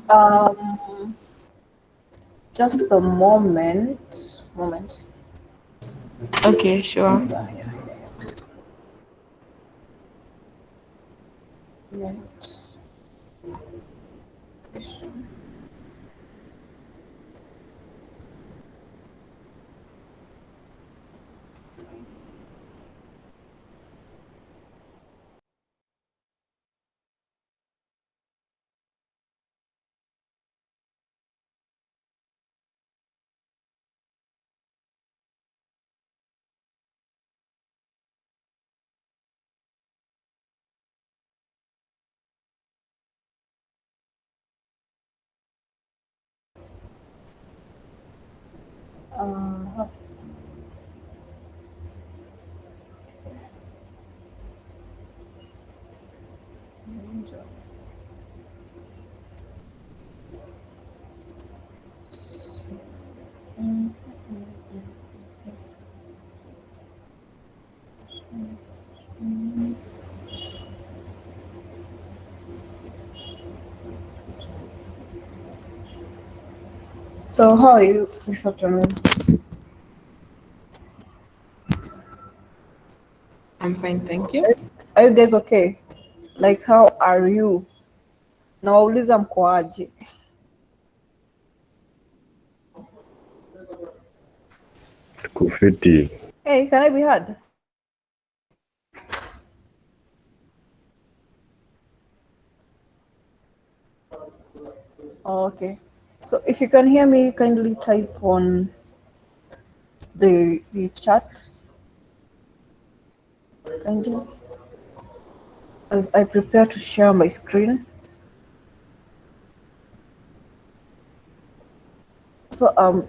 Um, just a moment. Moment. Okay, sure. Yeah, yeah, yeah. Right. Uh, so how are you this afternoon? I'm fine, thank you. Are you guys okay? Like, how are you? Nawauliza mkoaje? Kufiti. Hey, can I be heard? Oh, okay. So if you can hear me, kindly type on the chat. Kindly, as I prepare to share my screen. So uh,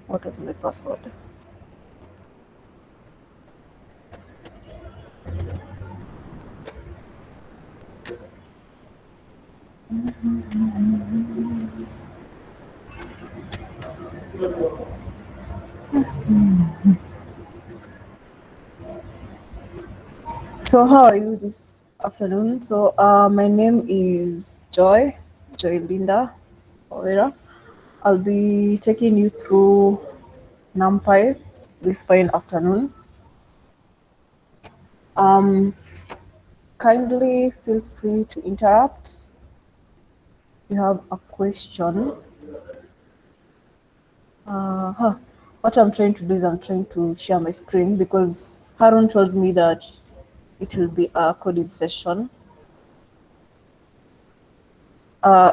what is my password? So how are you this afternoon? So my name is Joy Linda Wawira. I'll be taking you through Numpy this fine afternoon. Um, kindly feel free to interrupt if you have a question. What I'm trying to do is I'm trying to share my screen because Harun told me that it will be a coding session.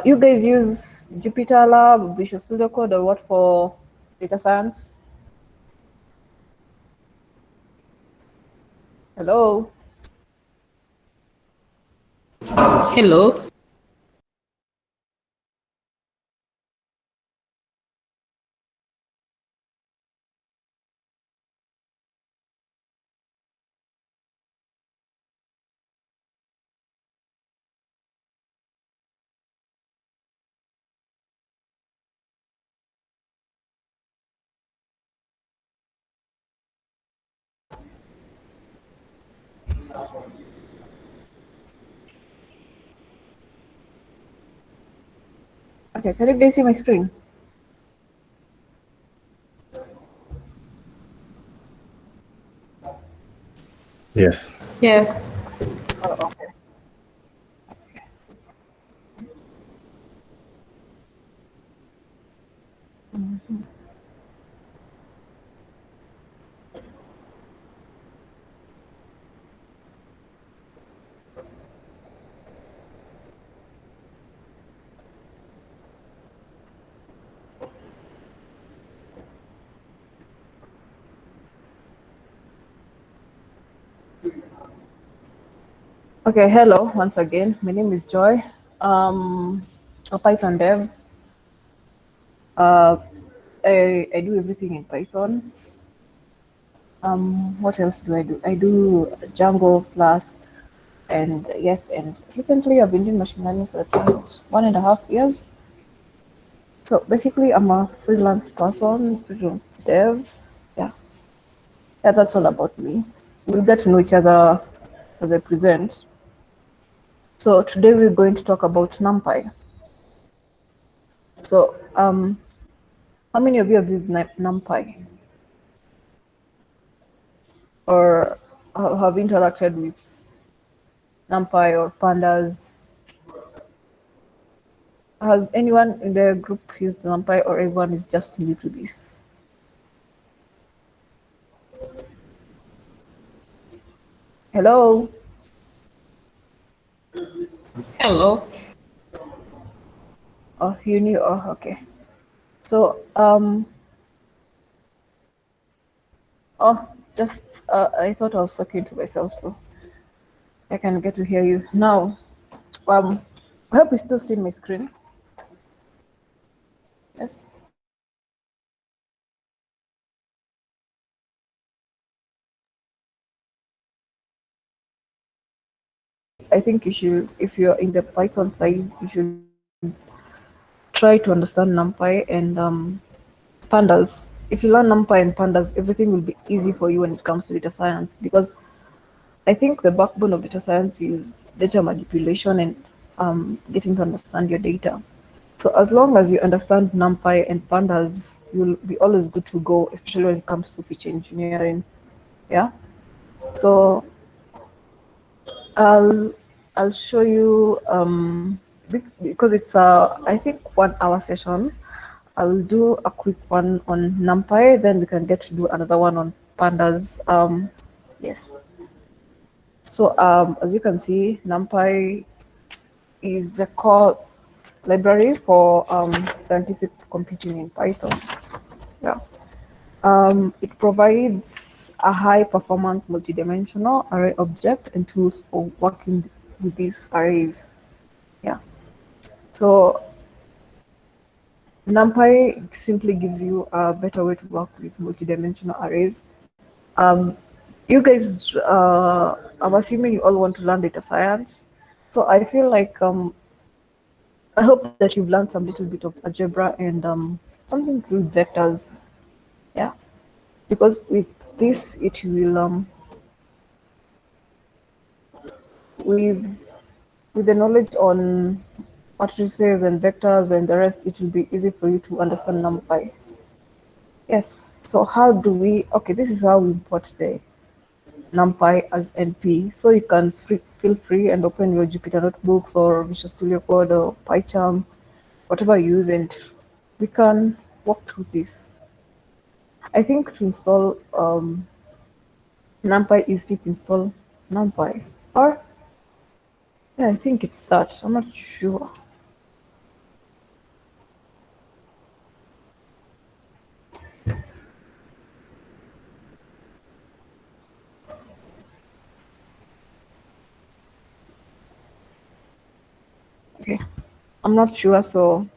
You guys use Jupyter Lab, Visual Studio Code, or what for data science? Hello. Hello. Okay, can you guys see my screen? Yes. Yes. Oh, okay. Okay, hello once again. My name is Joy. A Python dev. Uh, I do everything in Python. What else do I do? I do Django, Flask, and yes, and recently I've been doing machine learning for the past 1.5 years. So basically, I'm a freelance person, freelance dev. Yeah, yeah, that's all about me. we'll get to know each other as I present. So today we're going to talk about NumPy. So how many of you have used NumPy or have interacted with NumPy or pandas? Has anyone in the group used NumPy or everyone is just new to this? Hello? Hello. Oh, you knew? Oh, okay. So, oh, just, I thought I was talking to myself, so I can get to hear you. Now, I hope you still see my screen. Yes. I think you should, if you're in the Python side, you should try to understand NumPy and pandas. If you learn NumPy and pandas, everything will be easy for you when it comes to data science because I think the backbone of data science is data manipulation and getting to understand your data. So as long as you understand NumPy and pandas, you'll be always good to go, especially when it comes to feature engineering. Yeah. So I'll I'll show you because it's I think 1 hour session. I'll do a quick one on NumPy, then we can get to do another one on pandas. Yes. So as you can see, NumPy is the core library for scientific computing in Python. Yeah. It provides a high performance multidimensional array object and tools for working with these arrays. Yeah. So NumPy simply gives you a better way to work with multidimensional arrays. You guys, I'm assuming you all want to learn data science. So I feel like I hope that you've learned some little bit of algebra and something to do with vectors. Yeah, because with this, it will with with the knowledge on matrices and vectors and the rest, it will be easy for you to understand NumPy. Yes. So how do we? Okay, this is how we import the NumPy as NP. So you can feel free and open your Jupyter notebooks or Visual Studio Code or PyCharm, whatever you use, and we can walk through this. I think to install NumPy is pip install NumPy. Or yeah, I think it's that. I'm not sure. Okay, I'm not sure. So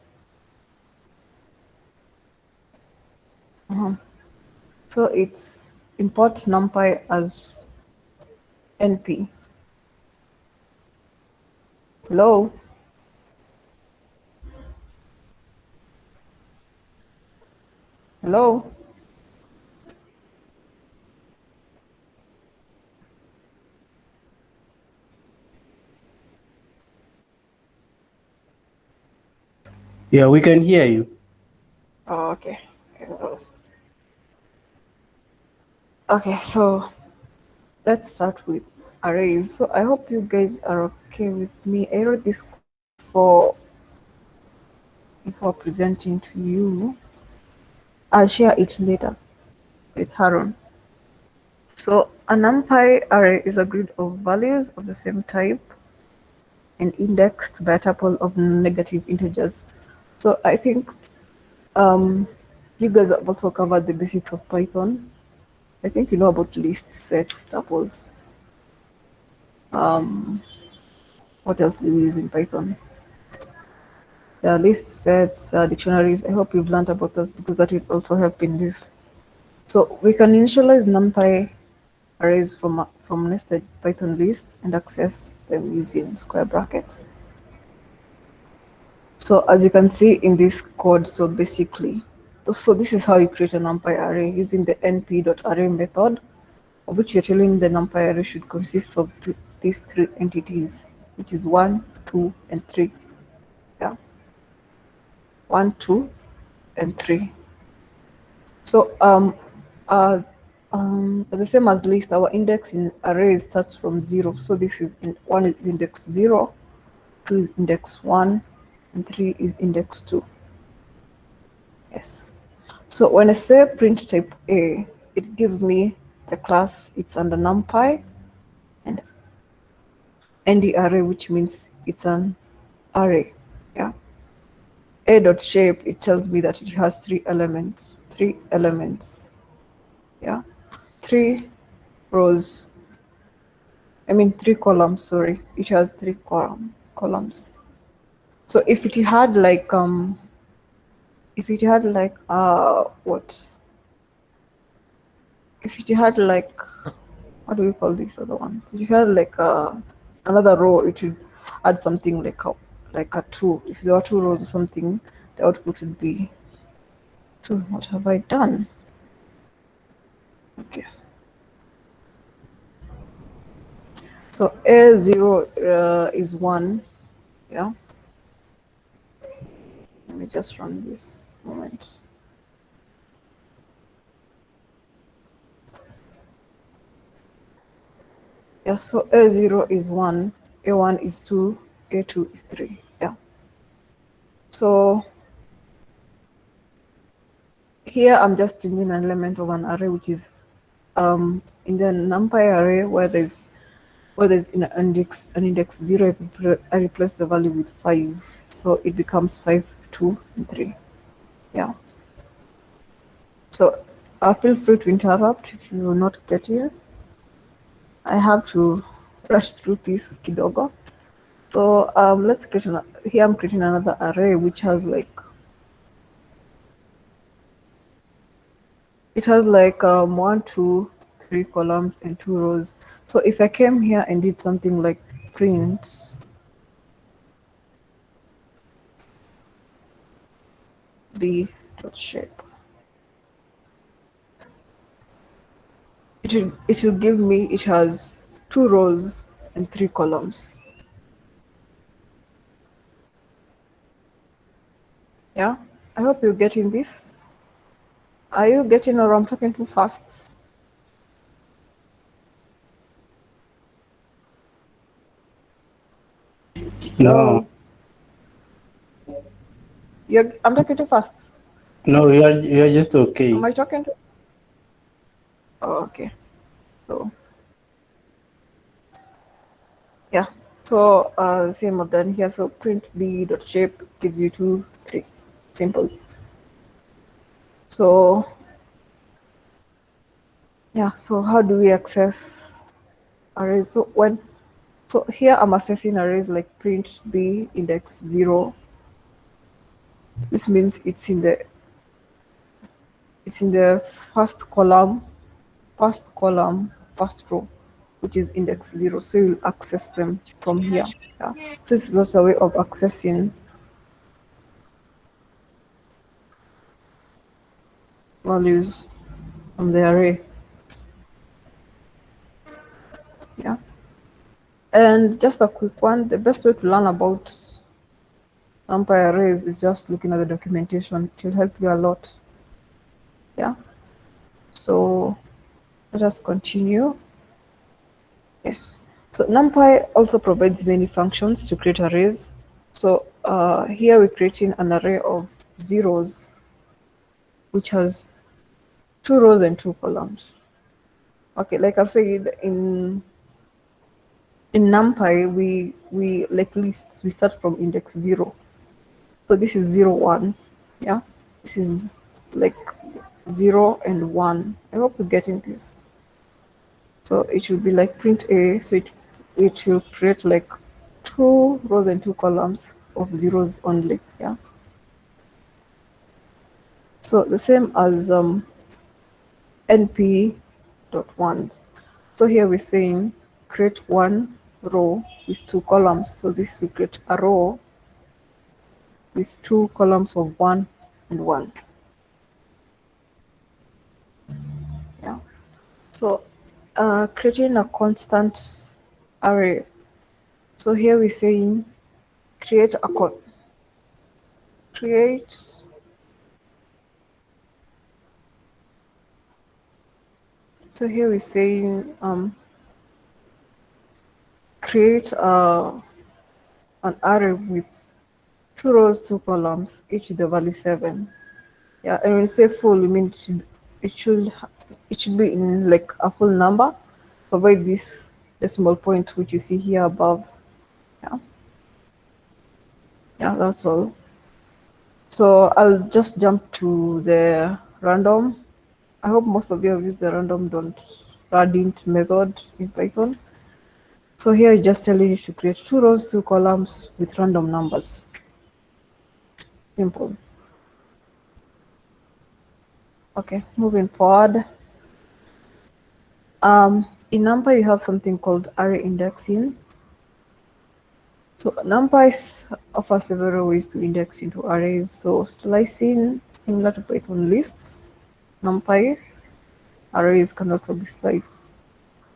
so it's import NumPy as NP. Hello, hello. Yeah, we can hear you. Oh, okay. Okay, so let's start with arrays. So I hope you guys are okay with me. I wrote this code before presenting to you. I'll share it later with Harun. So a NumPy array is a grid of values of the same type and indexed by a tuple of negative integers. So I think you guys have also covered the basics of Python. I think you know about lists, sets, tuples. What else do we use in Python? The list sets, dictionaries. I hope you've learned about those because that will also help in this. So we can initialize NumPy arrays from nested Python lists and access them using square brackets. So as you can see in this code, so basically, so this is how you create a NumPy array using the np.array method of which you're telling the numpy array should consist of these three entities, which is 1, 2, and 3. Yeah, 1, 2, and 3. So the same as list, our index in arrays starts from 0. So this is 1 is index 0, 2 is index 1, and 3 is index 2. Yes. So when I say print type A, it gives me the class it's under numpy and nd array, which means it's an array. Yeah. A.shape, it tells me that it has 3 elements. 3 elements. Yeah. 3 rows. 3 columns, sorry. It has 3 columns. So if it had like what? If it had like, what do we call this other one? So if you had like another row, it should add something like a 2. If there are 2 rows or something, the output would be 2. What have I done? Okay. So A0 is 1. Yeah. Let me just run this moment. Yeah, so A0 is 1, A1 is 2, A2 is 3. Yeah. So here I'm just changing an element of an array, which is in the numpy array where there's an index 0, I replace the value with 5. So it becomes 5, 2, and 3. Yeah. So feel free to interrupt if you will not get it. I have to rush through this kidogo. So let's create here I'm creating another array which has like, it has like 1, 2, 3 columns and 2 rows. So if I came here and did something like print b.shape, it will give me, it has 2 rows and 3 columns. Yeah, I hope you're getting this. Are you getting, or I'm talking too fast? No, I'm talking too fast. no, you're just okay. Am I talking too? Oh, okay. So yeah. So same I've done here. So print b.shape gives you 2, 3. Simple. So yeah. So how do we access arrays? So here I'm accessing arrays like print b index 0. This means it's in the first column, first row, which is index 0. So you'll access them from here. Yeah. So this is also a way of accessing values from the array. Yeah. And just a quick one, the best way to learn about numpy arrays is just looking at the documentation. It will help you a lot. Yeah. So let us continue. Yes. So NumPy also provides many functions to create arrays. So here we're creating an array of zeros, which has 2 rows and 2 columns. Okay, like I've said, in NumPy we like lists, we start from index 0. So this is 0, 1. Yeah, this is like 0 and 1. I hope you're getting this. So it will be like print A, so it will create like 2 rows and 2 columns of zeros only. Yeah. So the same as np.ones. So here we're saying create 1 row with 2 columns. So this will create a row with 2 columns of 1 and 1. Yeah. So creating a constant array. So here we're saying create a create. So here we're saying create an array with two rows, two columns, each with the value 7. Yeah, and when you say full, you mean it should it should be in like a full number. Provide this decimal point which you see here above. Yeah, yeah, that's all. So I'll just jump to the random. I hope most of you have used the random don't radint method in Python. So here I just tell you to create two rows, two columns with random numbers. Simple. Okay, moving forward. In Numpy you have something called array indexing. So Numpy offers several ways to index into arrays. So slicing, similar to Python lists, Numpy arrays can also be sliced.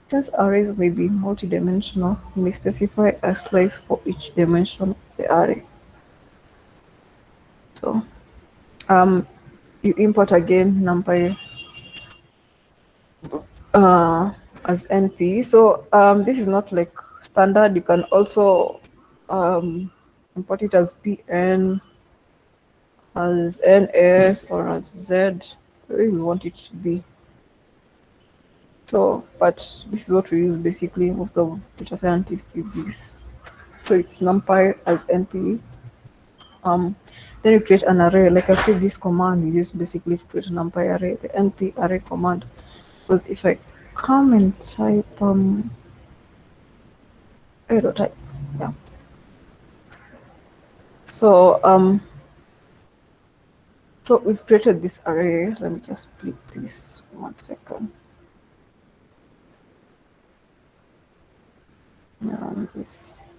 Since arrays may be multidimensional, you may specify a slice for each dimension of the array. So you import again Numpy as NP. So this is not like standard. You can also import it as PN, as NS, or as Z, where you want it to be. So, but this is what we use basically. Most of data scientists use this. So it's NumPy as NP. Then you create an array. Like I said, this command you use basically to create a NumPy array, the NP array command. Because if I come and type arrow type, yeah. So so we've created this array. Let me just split this 1 second. Around this.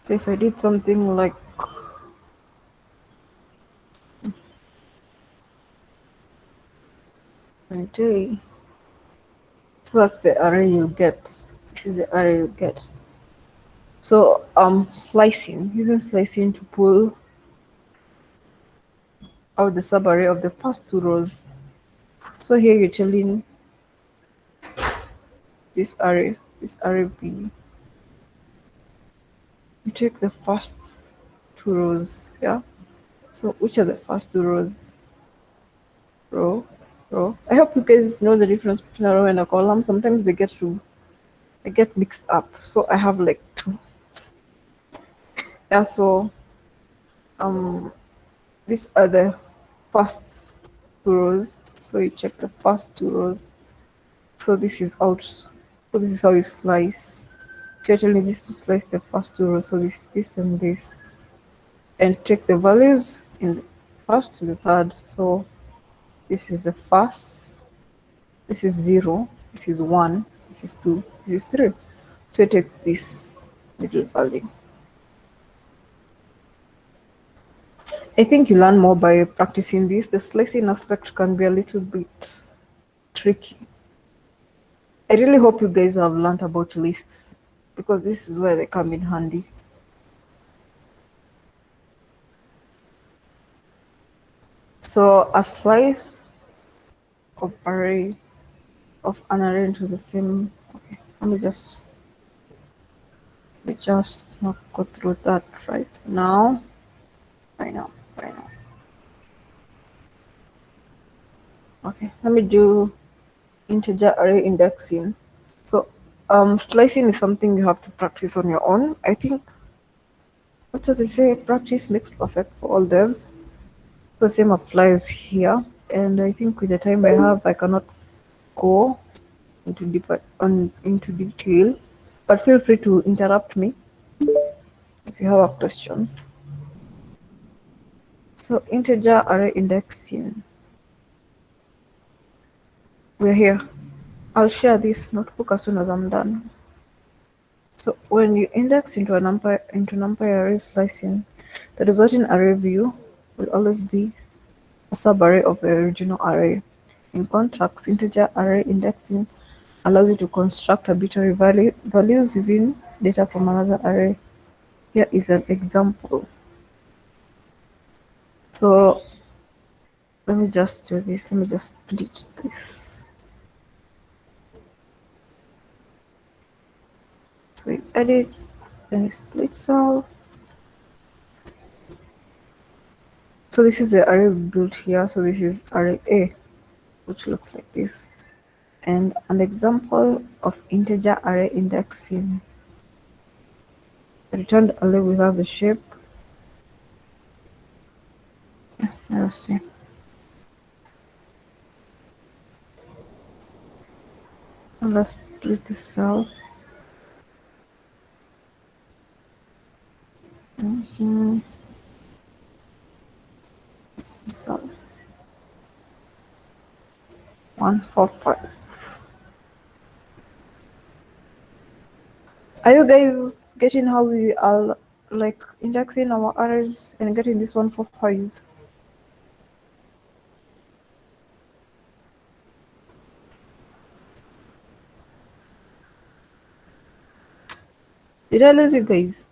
So if I did something like day, so that's the array you get. This is the array you get. So slicing, using slicing to pull out the subarray of the first two rows. So here you're telling this array B. You take the first two rows, yeah. So which are the first two rows? Row, row. I hope you guys know the difference between a row and a column. Sometimes they get mixed up. So I have like two. Yeah, so these are the first two rows. So you check the first two rows. So this is out. So this is how you slice. So you're telling this to slice the first two rows. So this, and this. And take the values in the first to the third. So this is the first. This is 0. This is 1. This is 2. This is 3. So you take this middle value. I think you learn more by practicing this. The slicing aspect can be a little bit tricky. I really hope you guys have learned about lists because this is where they come in handy. So a slice of an array into the same. Okay, let me just not go through that right now. Right now. Okay, let me do integer array indexing. So slicing is something you have to practice on your own. I think, what does it say? Practice makes perfect for all devs. The same applies here. And I think with the time I have, I cannot go into detail. But feel free to interrupt me if you have a question. So integer array indexing. We're here. I'll share this notebook as soon as I'm done. So when you index into NumPy array slicing, the resulting array view will always be a subarray of the original array. In contrast, integer array indexing allows you to construct arbitrary values using data from another array. Here is an example. So let me just do this. Let me just split this. So we edit, then we split cell. So this is the array we built here. So this is array A, which looks like this. And an example of integer array indexing. Returned array without the shape. Let's see. And let's split this cell. So 145. Are you guys getting how we are like indexing our arrays and getting this 145? Did I lose you guys?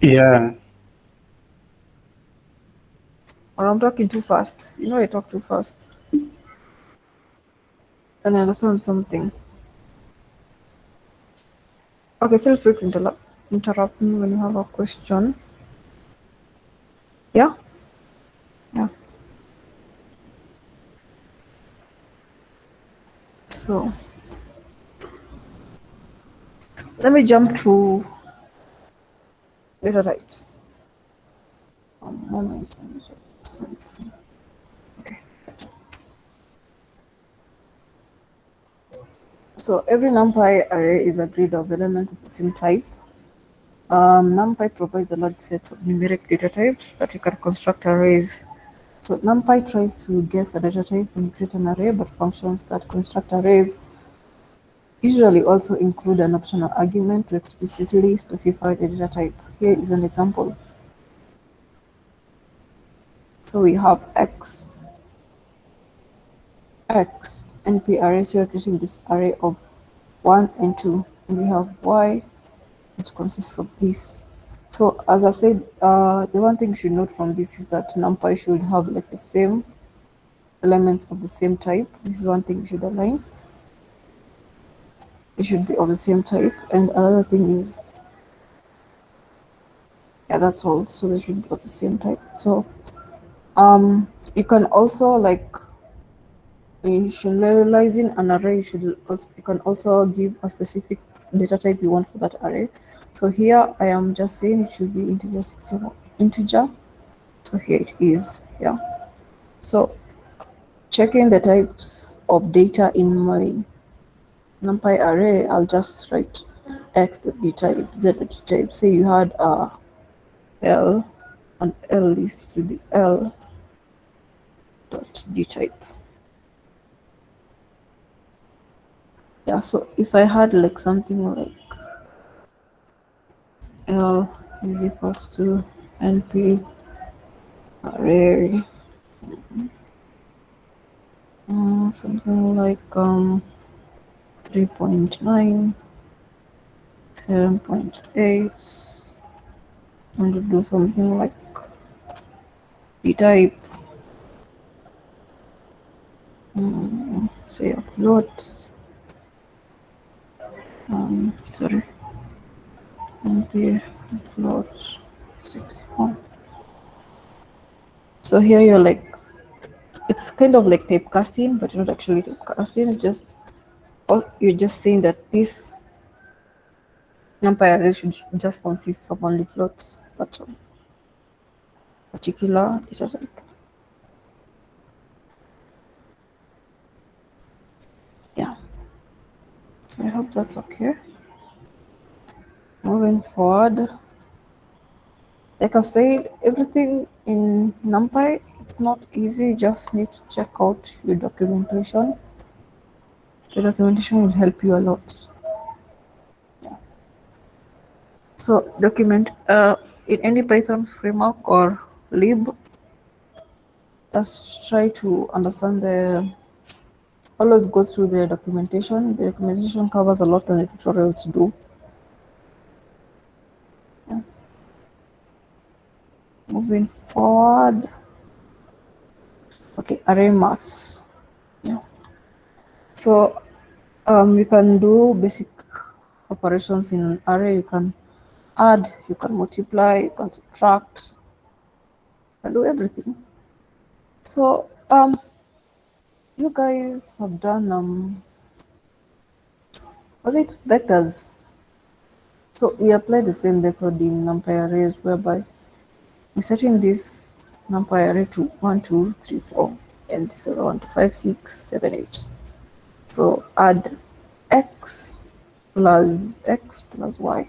Yeah. Or I'm talking too fast? You know I talk too fast. And I understand something. Okay, feel free to interrupt me when you have a question. Yeah? Yeah. So let me jump to data types. A moment. Let me check something. Okay. So every NumPy array is a grid of elements of the same type. NumPy provides a large set of numeric data types that you can construct arrays. So NumPy tries to guess a data type when you create an array, but functions that construct arrays usually also include an optional argument to explicitly specify the data type. Here is an example. So we have x, NP array, so we're creating this array of 1 and 2, and we have y, which consists of this. So as I've said, the one thing you should note from this is that NumPy should have like the same elements of the same type. This is one thing you should align. It should be of the same type. And another thing is, yeah, that's all. So they should be of the same type. So you can also like initializing an array, you can also give a specific data type you want for that array. So here I am just saying it should be integer 61 integer. So here it is. Yeah. So checking the types of data in my NumPy array, I'll just write x dot type, z dot type. Say you had a L, an L list, it will be L dot type. Yeah, so if I had like something like L is equals to NP array, something like 3.9, 7.8, I'm going to do something like the type, say a float, sorry, NP float 64. So here you're like, it's kind of like typecasting, but you're not actually typecasting. It's just, you're just saying that this NumPy array should just consist of only floats. That's all. Particular data type. Yeah. So I hope that's okay. Moving forward, like I've said, everything in NumPy, it's not easy. You just need to check out your documentation. The documentation will help you a lot. Yeah. So document in any Python framework or lib, just try to understand the always go through the documentation. The documentation covers a lot than the tutorials do. Yeah. Moving forward. Okay, array math. Yeah. So you can do basic operations in an array. You can add, you can multiply, you can subtract, you can do everything. So you guys have done was it vectors? So we apply the same method in Numpy arrays whereby we're setting this Numpy array to 1, 2, 3, 4, and this other one to 5, 6, 7, 8. So add x plus y,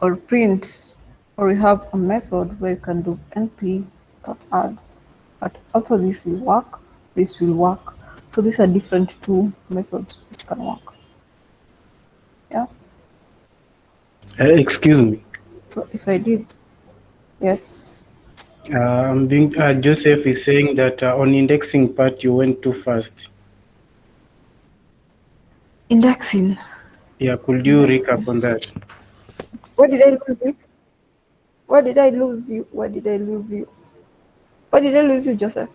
or print, or we have a method where you can do np.add. But also this will work. So these are different two methods which can work. Yeah. Excuse me. So if I did, yes, Joseph is saying that on indexing part you went too fast. indexing, Yeah, could you recap indexing. on that? Where did I lose you? Where did I lose you? Where did I lose you? Where did I lose you, Joseph?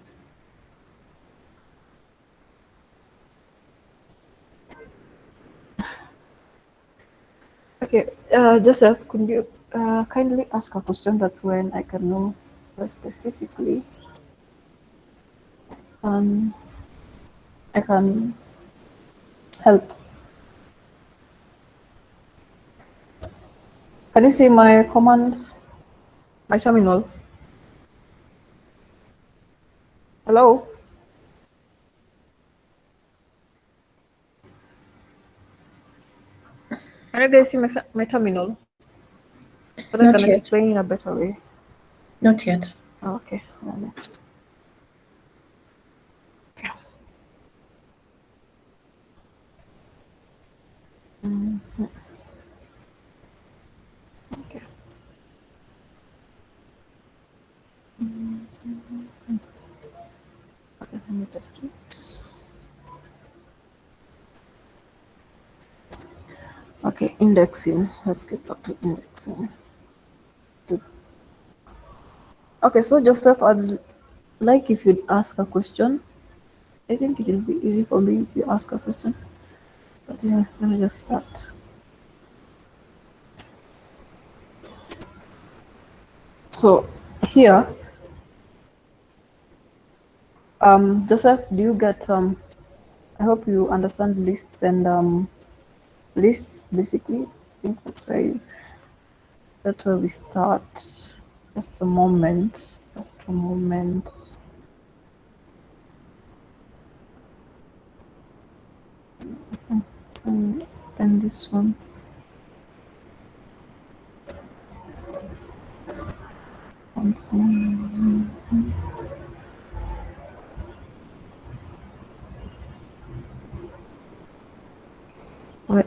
Okay, Joseph, could you kindly ask a question? That's when I can know specifically. Um, I can help. Can you see my command, my terminal? Hello? Can you guys see my terminal? But I can Not yet. explain in a better way. Not yet. Oh, okay. Okay. Okay. Okay, let me just do this. Okay, indexing. Let's get back to indexing. Okay, so Joseph, I'd like if you'd ask a question. I think it will be easy for me if you ask a question. But yeah, let me just start. So here, Joseph, do you get I hope you understand lists and lists basically. I think that's where we start. Just a moment. Just a moment. And this one. One second. Wait.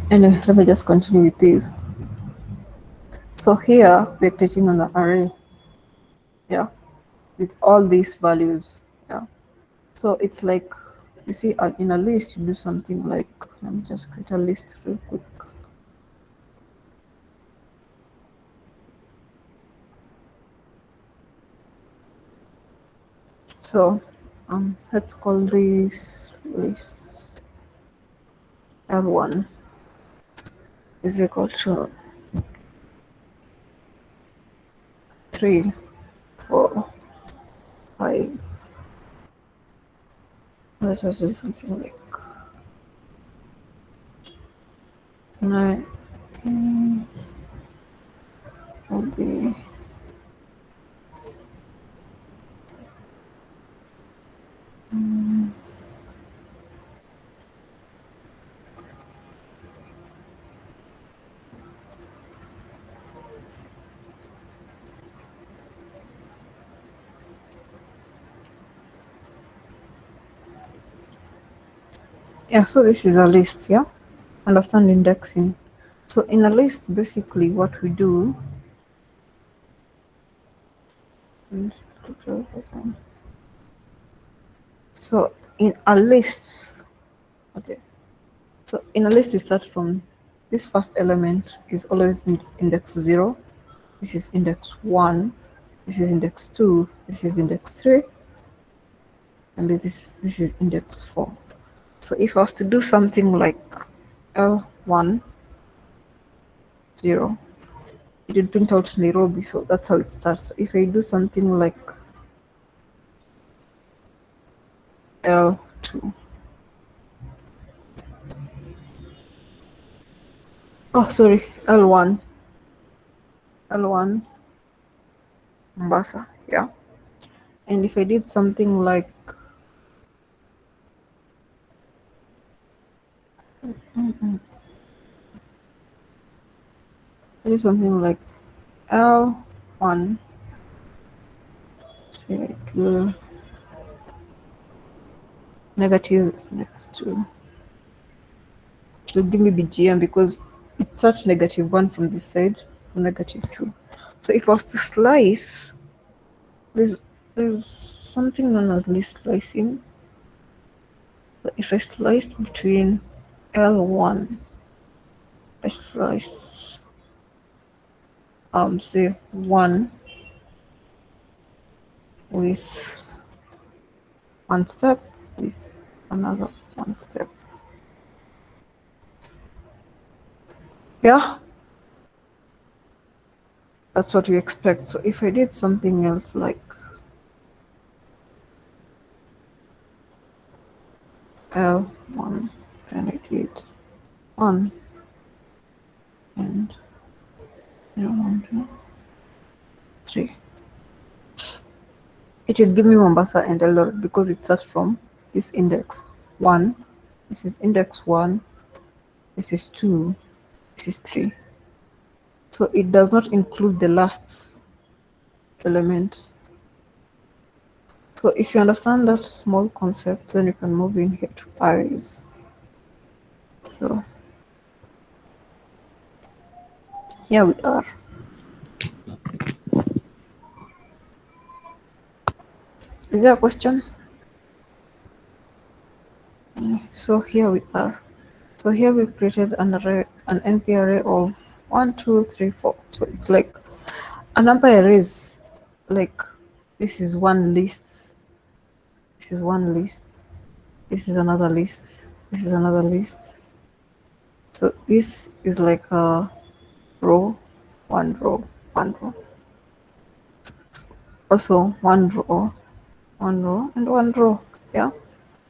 Anyway, let me just continue with this. So here we're creating an array. Yeah. With all these values. Yeah. So it's like you see in a list you do something like, let me just create a list real quick. So let's call this list L1 is equal to 3, 4, 5. Let's just do something like 9 will be Yeah, so this is a list, yeah? Understand indexing. So in a list, basically what we do so in a list, okay. So in a list, you start from this first element is always in index 0. This is index 1. This is index 2. This is index 3. And this is index 4. So if I was to do something like L1, 0, it would print out Nairobi. So that's how it starts. So if I do something like L2, oh, sorry, L1, Mombasa, yeah. And if I did something like I did something like L1, so it will negative next to it will give me BGM because it's such -1 from this side, from -2. So if I was to slice, there's something known as list slicing. So if I slice between L1, I slice say 1 with one step with another one step. Yeah, that's what we expect. So if I did something else like L1, then I did 1 and 0, 1, 2, 3. It will give me Mombasa and Eldoret because it starts from this index 1. This is index 1. This is 2. This is 3. So it does not include the last element. So if you understand that small concept, then you can move in here to arrays. So here we are. Is there a question? So here we are. So here we've created an array, an NP array of 1, 2, 3, 4. So it's like a number arrays. Like this is one list. This is one list. This is another list. This is another list. So this is like a row, one row, one row. Also one row, and one row. Yeah.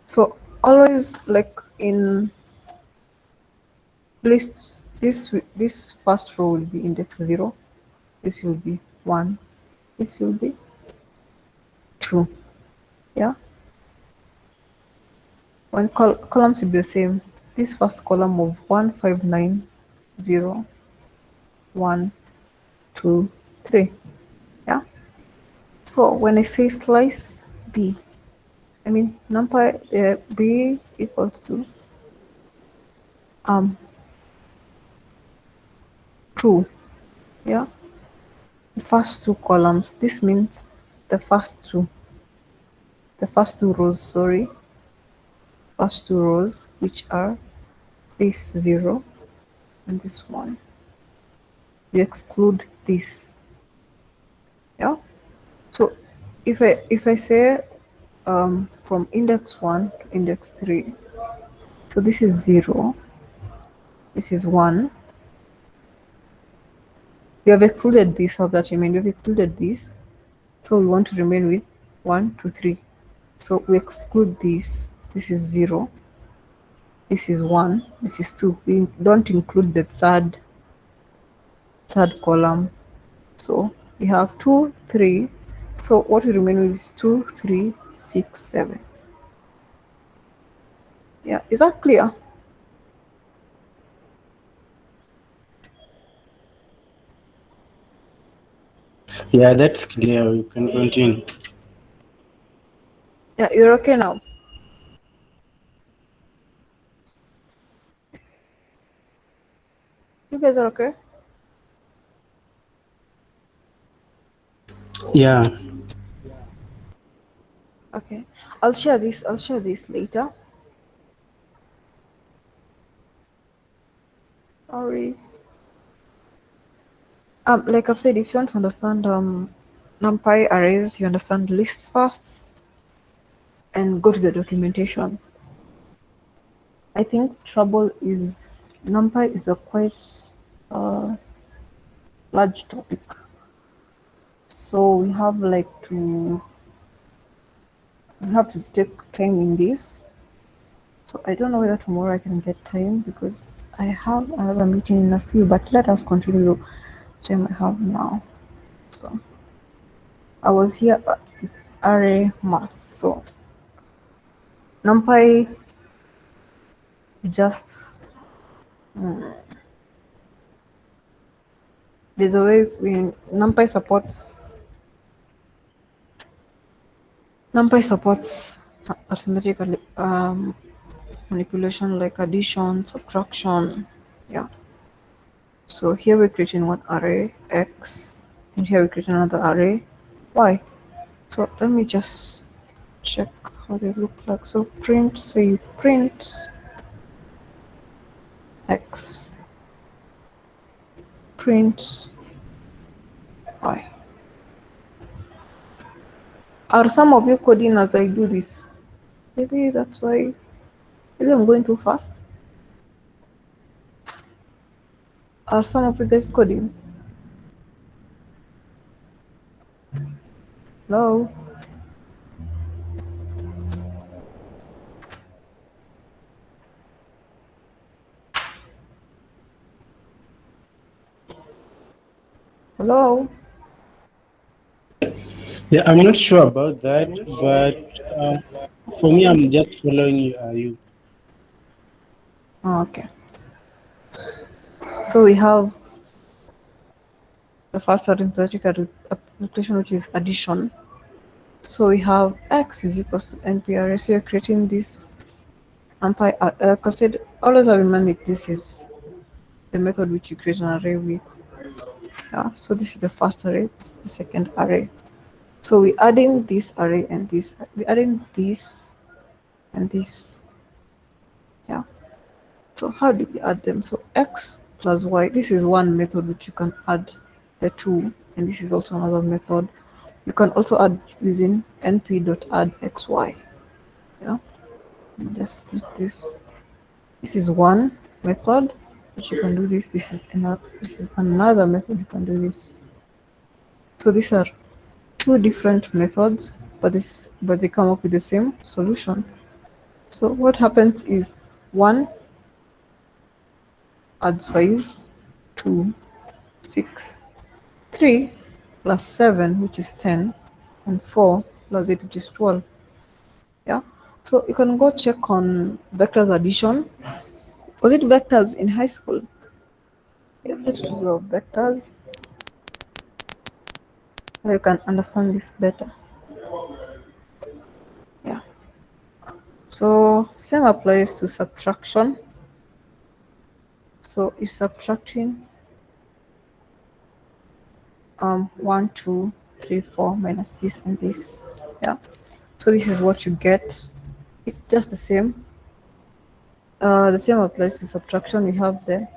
So always like in lists, this first row will be index 0. This will be 1. This will be 2. Yeah. When columns will be the same. This first column of 1, 5, 9, 0, 1, 2, 3. Yeah. So when I say slice b, I mean numpy b equals to 2. Yeah. The first two columns. This means the first two rows, sorry, first two rows, which are this 0 and this 1. You exclude this. Yeah. So if I say from index 1 to index 3, so this is 0, this is 1. We have excluded this, of that you mean we have excluded this. So we want to remain with 1, 2, 3. So we exclude this. This is 0. This is 1. This is 2. We don't include the third column. So we have 2, 3. So what we remain with is 2, 3, 6, 7. Yeah, is that clear? Yeah, that's clear. You can continue. Yeah, you're okay now. You guys are okay? Yeah. Okay. I'll share this later. Sorry. Like I've said, if you want to understand NumPy arrays, you understand lists first and go to the documentation. I think trouble is NumPy is a quite uh, large topic. So we have to take time in this. So I don't know whether tomorrow I can get time because I have another meeting in a few, but let us continue the time I have now. So I was here with array math. So NumPy just there's a way when NumPy supports arithmetic manipulation like addition, subtraction. Yeah. So here we're creating one array x, and here we're creating another array y. So let me just check how they look like. So print, say you print x, print y. Are some of you coding as I do this? Maybe that's why. Maybe I'm going too fast. Are some of you guys coding? Hello? Hello? Yeah, I'm not sure about that, but uh, for me, I'm just following you. Are you? Oh, okay. So we have the first arithmetic application, which is addition. So we have x is equals to npr. So you're creating this numpy. Consider always have in mind that this is the method which you create an array with. Yeah. So this is the first array. This is the second array. So we adding this array and this. We adding this and this. Yeah. So how do we add them? So x plus y. This is one method which you can add the two, and this is also another method. You can also add using np.addxy. Yeah. Just split this. This is one method which you can do this. This is another method you can do this. So these are two different methods, but they come up with the same solution. So what happens is one adds 5, 2, 6, 3 plus 7, which is 10, and 4 plus 8, which is 12. Yeah. So you can go check on vectors addition. Was it vectors in high school? Yeah, let's do your vectors so you can understand this better. Yeah. So same applies to subtraction. So you're subtracting 1, 2, 3, 4 minus this and this. Yeah. So this is what you get. It's just the same. The same applies to subtraction. We have the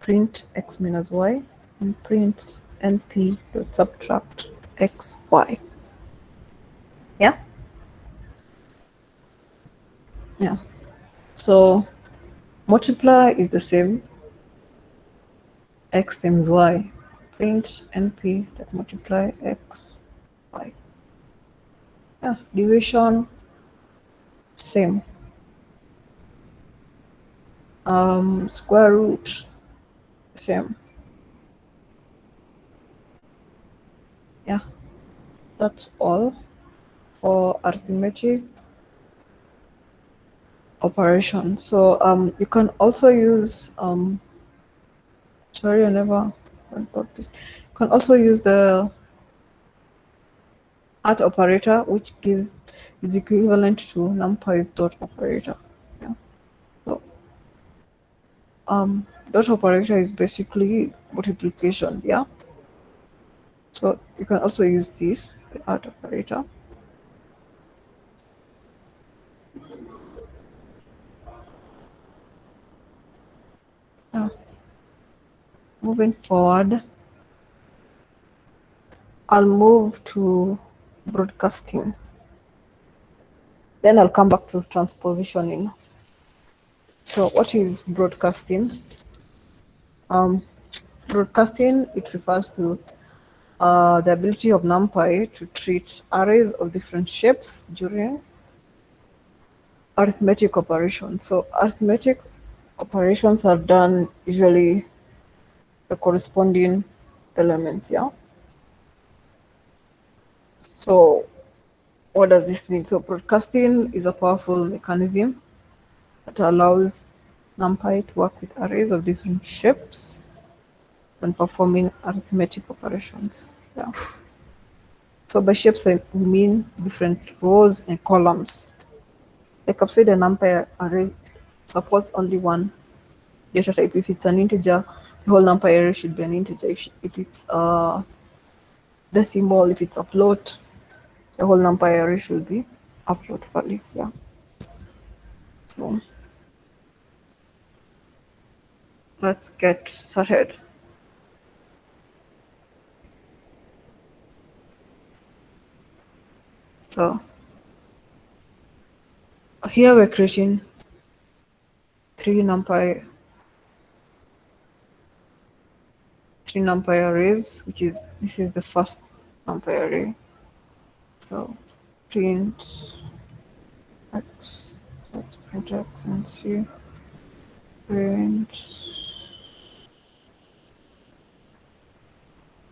print x minus y and print np dot subtract x y. Yeah. Yeah. So multiply is the same. X times y. Print np dot multiply x y. Yeah. Division same. Square root same. Yeah. That's all for arithmetic operation. So you can also use sorry I never went about this. You can also use the at operator, which gives is equivalent to numpy's dot operator. Yeah. So Dot operator is basically multiplication, yeah. So you can also use this, the add operator. Now, moving forward, I'll move to broadcasting. Then I'll come back to transpositioning. So what is broadcasting? Um, Broadcasting, it refers to the ability of NumPy to treat arrays of different shapes during arithmetic operations. So arithmetic operations are done usually the corresponding elements, yeah. So what does this mean? So broadcasting is a powerful mechanism that allows NumPy to work with arrays of different shapes when performing arithmetic operations. Yeah. So by shapes I mean different rows and columns. Like I've said, a NumPy array supports only one data type. If it's an integer, the whole NumPy array should be an integer. If it's a decimal, if it's a float, the whole NumPy array should be a float value. Yeah. So let's get started. So here we're creating three NumPy arrays, which is this is the first NumPy array. So print x, let's print x and see print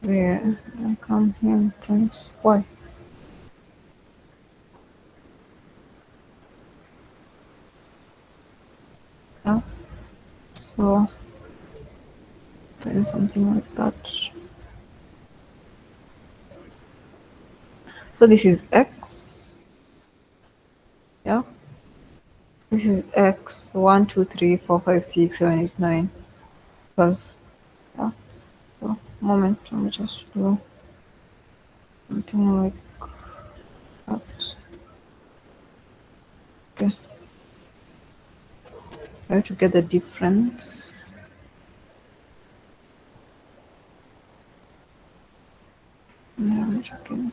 where I come here and print y. Yeah. So print something like that. So this is x. Yeah. This is x 1, 2, 3, 4, 5, 6, 7, 8, 9, 12. Yeah. So moment, let me just do something like that. Okay. Try to get the difference. Yeah, okay.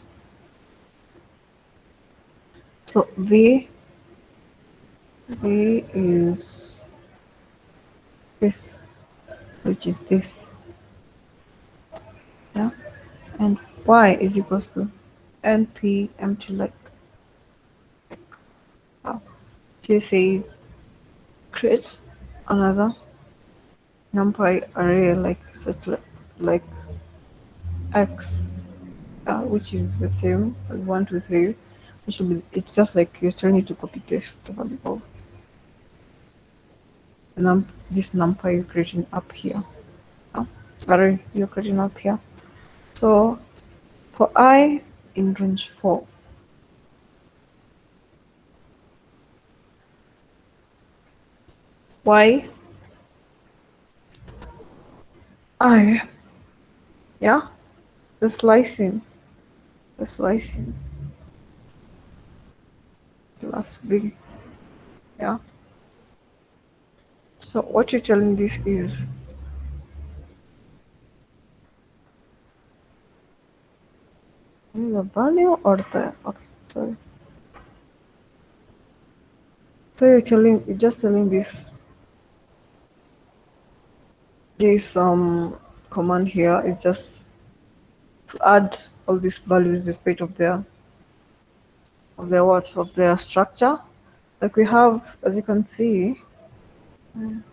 So V is this, which is this. Yeah. And Y is equals to NP empty like. Wow. So you say create another NumPy array like such like X, which is the same as 1, 2, 3. Which will be, it's just like you're trying to copy paste the value of this NumPy you're creating up here. Array you're creating up here. So for I in range 4, Y I, yeah, the slicing, the slicing plus B, yeah. So what you're telling this is the value or the, okay, sorry. So you're just telling this command here is just to add all these values despite of their words of their structure. Like we have, as you can see,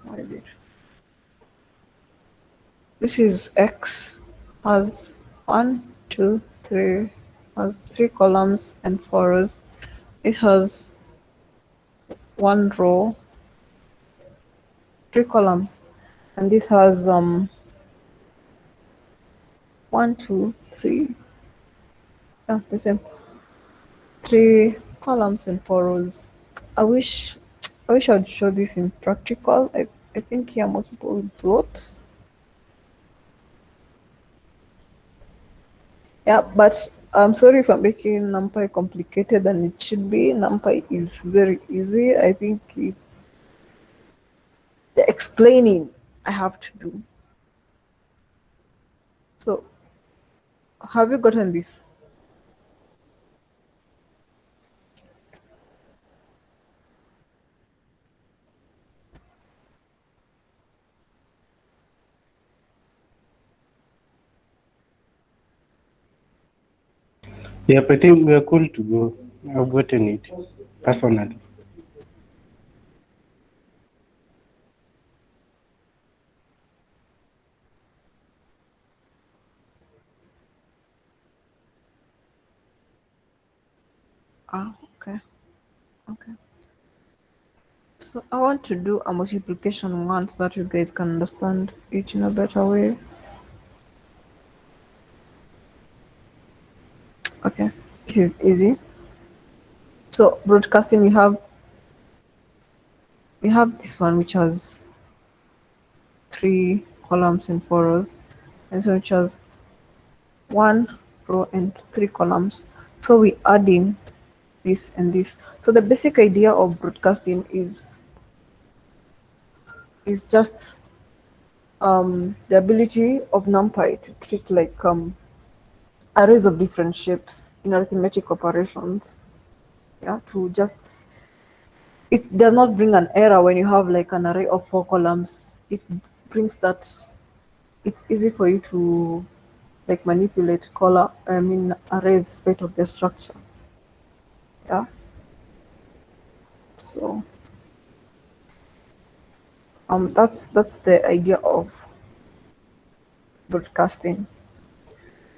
what is it? This is X has 1, 2, 3, has 3 columns and 4 rows. It has 1 row, 3 columns, and this has 1, 2, 3. Yeah, the same. 3 columns and 4 rows. I wish I'd show this in practical. I think here most people will vote. Yeah, but I'm sorry if I'm making NumPy complicated than it should be. NumPy is very easy. I think it's the explaining I have to do. So, have you gotten this? Yep, I think we are cool to go. I've gotten it personally. Ah, okay. Okay. So I want to do a multiplication one so that you guys can understand it in a better way. Okay. This is easy. So broadcasting we have this one which has 3 columns and 4 rows. And so which has 1 row and 3 columns. So we add in this and this. So the basic idea of broadcasting is just the ability of NumPy to treat like arrays of different shapes in arithmetic operations. Yeah, to just it does not bring an error when you have like an array of 4 columns. It brings that it's easy for you to like manipulate arrays despite of their structure. Yeah. So that's the idea of broadcasting.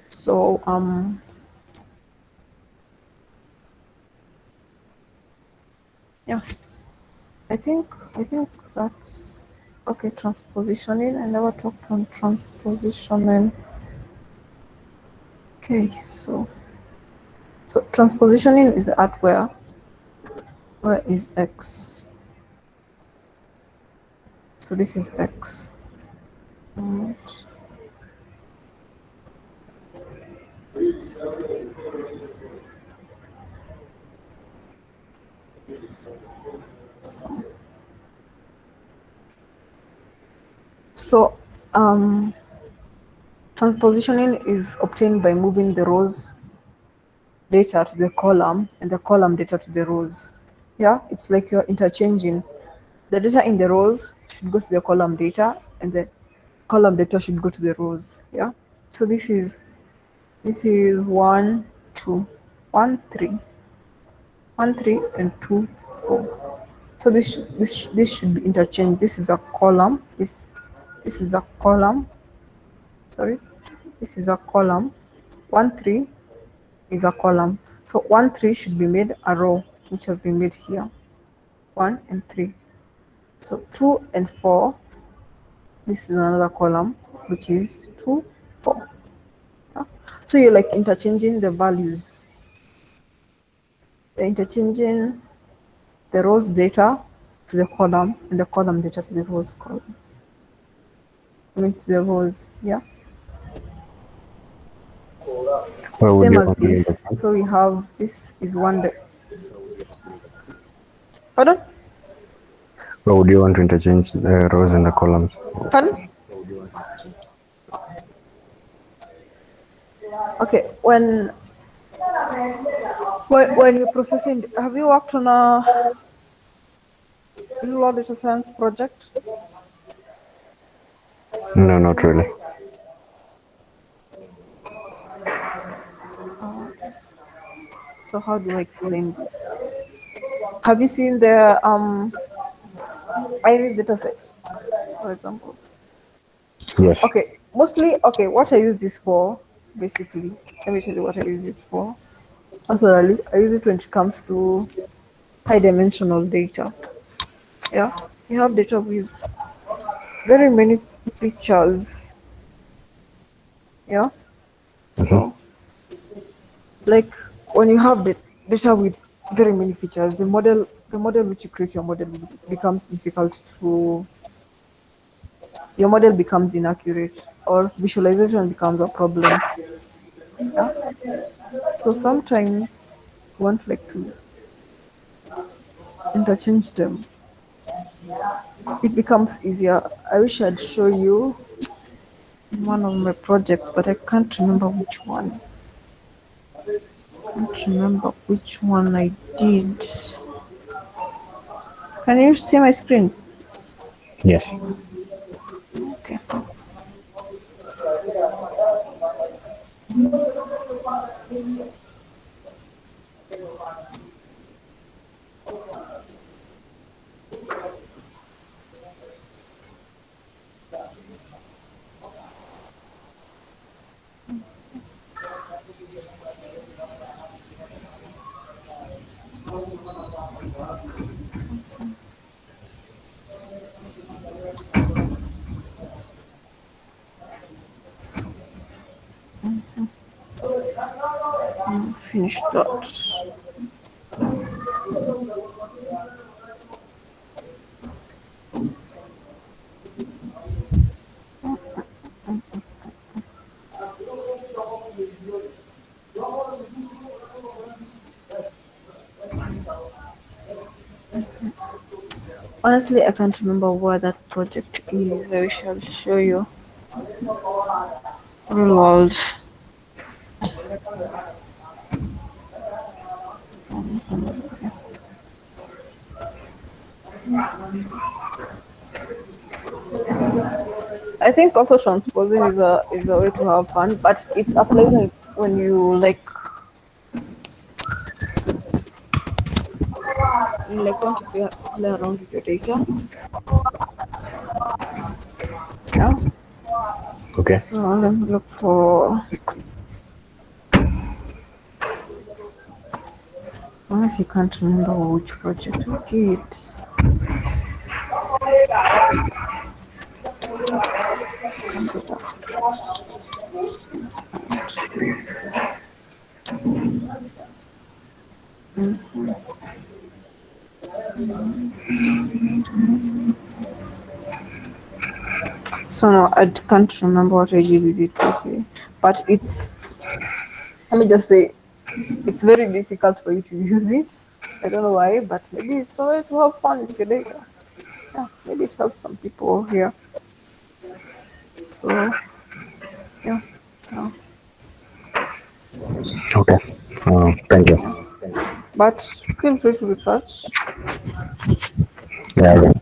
So yeah, I think that's okay. Transpositioning. I never talked on transpositioning. Okay, so transpositioning is the art where is x? So this is x. Right. So transpositioning is obtained by moving the rows data to the column and the column data to the rows. Yeah, it's like you're interchanging. The data in the rows should go to the column data and the column data should go to the rows. Yeah. So this is 1, 2, 1, 3, 1, 3, and 2, 4. So this should be interchanged. This is a column. This is a column. Sorry, this is a column. 1, 3 is a column. So 1, 3 should be made a row, which has been made here. 1 and 3. So 2 and 4. This is another column, which is 2, 4. Yeah. So you're like interchanging the values. They're interchanging the rows data to the column and the column data to the rows column. I mean to the rows, yeah. Where would Same you as want to this. interchange? So we have this is one. Pardon? Where would you want to interchange the rows and the columns? Pardon? Okay, when you're processing, have you worked on a visual data science project? No, not really. So how do I explain this? Have you seen the iris dataset, for example? Yes. Okay, mostly okay. What I use this for, basically, let me tell you what I use it for. Actually, I use it when it comes to high dimensional data. Yeah, you have data with very many features. Yeah, so like when you have the data with very many features, the model which you create your model with becomes difficult to your model becomes inaccurate or visualization becomes a problem. Yeah. So sometimes you want like to interchange them. It becomes easier. I wish I'd show you one of my projects, but I can't remember which one. Can't remember which one I did. Can you see my screen? Yes. Okay. Finish that. Honestly, I can't remember where that project is. I wish I'll show you. Real world. I think also transposing is a way to have fun, but it applies when you want to play around with your data. Yeah. Okay. So let me look for. Honestly, can't remember which project we did. Computer. So no, I can't remember what I did with it quickly. But let me just say, it's very difficult for you to use it. I don't know why, but maybe it's a way to have fun with your data. Yeah, maybe it helps some people here. So yeah, yeah, Okay. Thank you. yeah. But feel free to research. Yeah.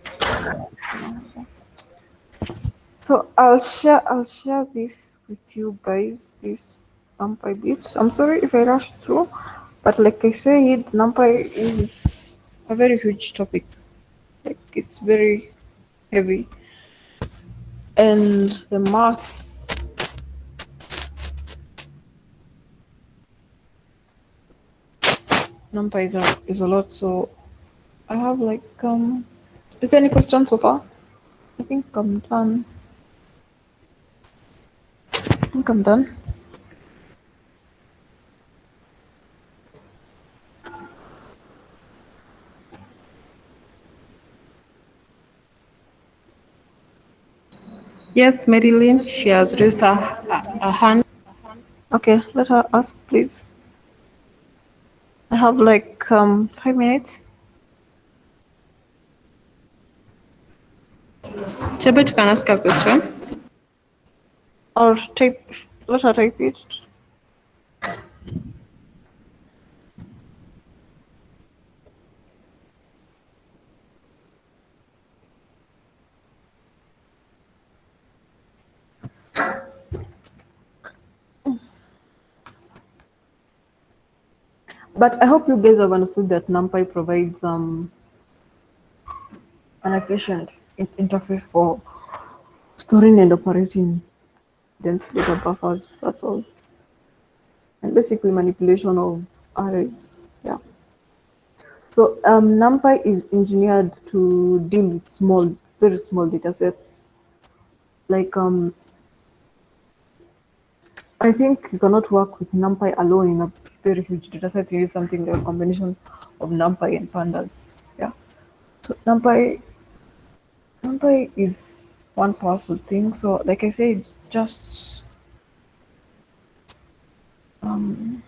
So I'll share this with you guys. This NumPy bit. I'm sorry if I rushed through, but like I said, NumPy is a very huge topic. Like it's very heavy, and the math NumPy is a lot. So I have is there any questions so far? I think I'm done. I think I'm done. Yes, Marilyn, she has raised her hand. Okay, let her ask, please. I have 5 minutes. Chebet can ask a question. Or type. Let her type it. But I hope you guys have understood that NumPy provides an efficient interface for storing and operating dense data buffers. That's all. And basically manipulation of arrays. Yeah. So NumPy is engineered to deal with very small data sets. Like I think you cannot work with NumPy alone in a very huge data set. You need something like a combination of NumPy and pandas. Yeah. So NumPy is one powerful thing. So, like I said, just um,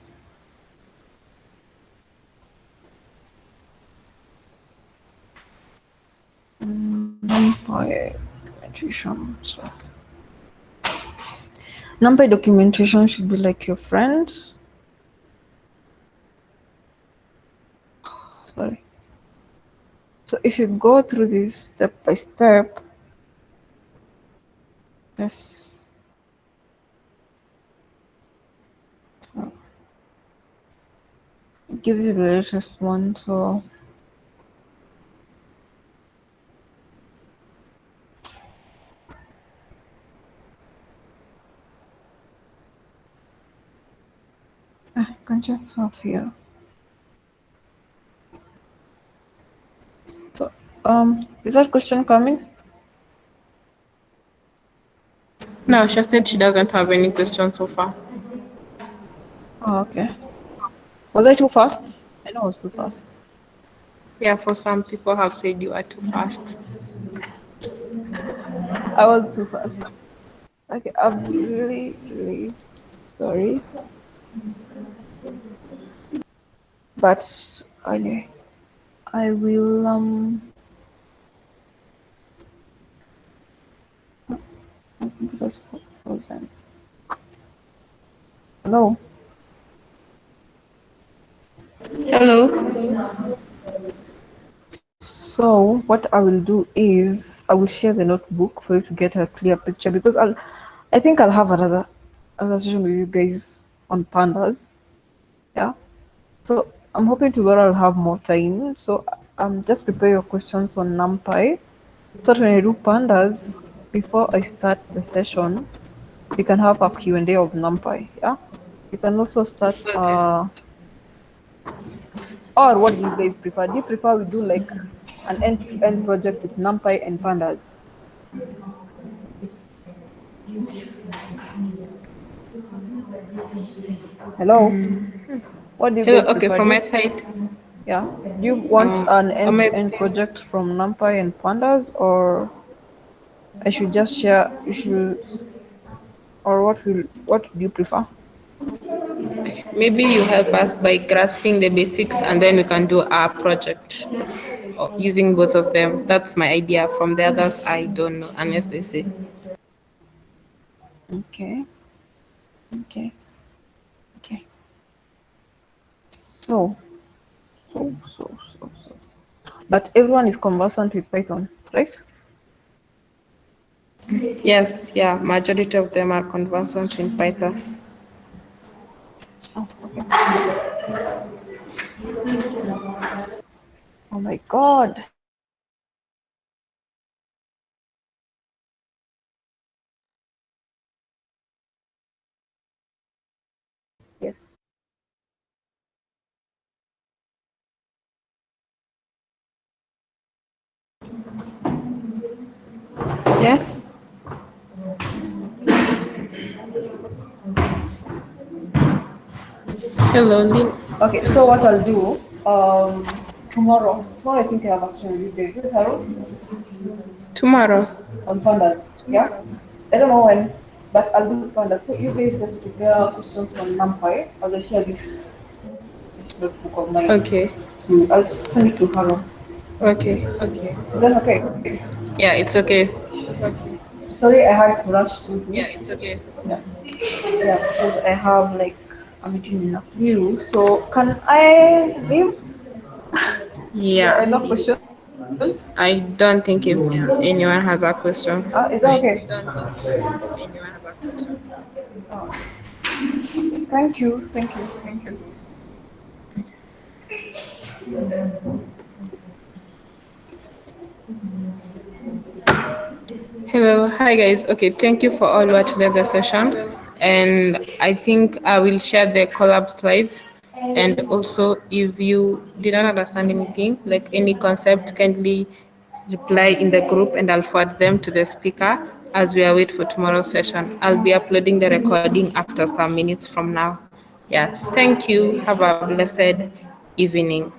NumPy documentation. So, NumPy documentation should be like your friend. Sorry. So, if you go through this step by step, yes. So, it gives you the latest one. So, you can just have here. So, is that question coming? No, she said she doesn't have any questions so far. Oh, okay. Was I too fast? I know I was too fast. Yeah, for some people have said you are too fast. I was too fast. Okay, I'm really, really sorry. But anyway, I will computer's frozen. Hello. Hello. So what I will do is I will share the notebook for you to get a clear picture because I think I'll have another session with you guys on pandas. Yeah. So I'm hoping tomorrow I'll have more time. So just prepare your questions on NumPy. So that when I do pandas before I start the session, we can have a Q&A of NumPy. Yeah. You can also start or what do you guys prefer? Do you prefer we do like an end-to-end project with NumPy and pandas? Hello? What do you Hello. guys Okay, prefer? from my side, Yeah. Do you want an on my end-to-end place. project from NumPy and pandas or I should just share you should or what do you prefer? Maybe you help us by grasping the basics and then we can do our project using both of them. That's my idea. From the others, I don't know unless they say. Okay. Okay. Okay. So so. But everyone is conversant with Python, right? Yes, yeah, majority of them are conversant in Python. Oh, okay. Oh my god. Yes. Yes. Hello, Lynn. Okay, so what I'll do, tomorrow I think I have a session with you guys, right, Harold? Tomorrow. On pandas, yeah? I don't know when, but I'll do pandas. So you guys just prepare questions on NumPy. I'll just share this notebook of mine. Okay. I'll send it to Harold. Okay. Is that okay? Yeah, it's okay. Sorry, I had to rush through Yeah, this. it's okay. Yeah, yeah, because I have like a meeting in a few. So can I leave? There are Yeah. enough questions. I don't think if anyone has a question. Is that okay? Thank you, thank you, thank you. Hello, hi guys. Okay, thank you for all watching the session. And I think I will share the collab slides. And also, if you did not understand anything, like any concept, kindly reply in the group and I'll forward them to the speaker as we await for tomorrow's session. I'll be uploading the recording after some minutes from now. Yeah, thank you. Have a blessed evening.